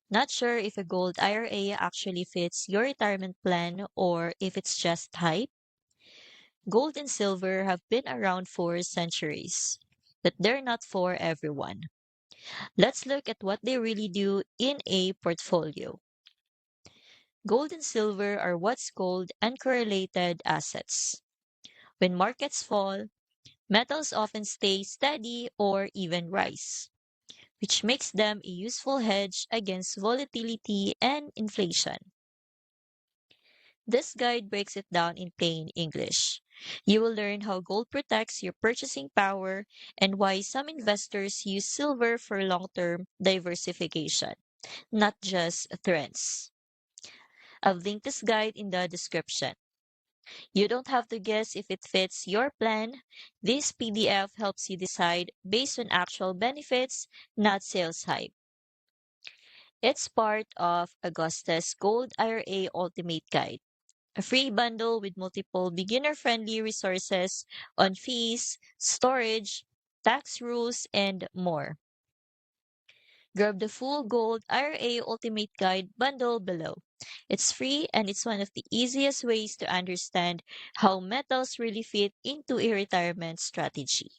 Not sure if a gold IRA actually fits your retirement plan or if it's just hype? Gold and silver have been around for centuries, but they're not for everyone. Let's look at what they really do in a portfolio. Gold and silver are what's called uncorrelated assets. When markets fall, metals often stay steady or even rise, which makes them a useful hedge against volatility and inflation. This guide breaks it down in plain English. You will learn how gold protects your purchasing power and why some investors use silver for long term diversification, not just trends. I've linked this guide in the description. You don't have to guess if it fits your plan. This PDF helps you decide based on actual benefits, not sales hype. It's part of Augusta's Gold IRA Ultimate Guide, a free bundle with multiple beginner-friendly resources on fees, storage, tax rules, and more. Grab the full Gold IRA Ultimate Guide bundle below. It's free and it's one of the easiest ways to understand how metals really fit into a retirement strategy.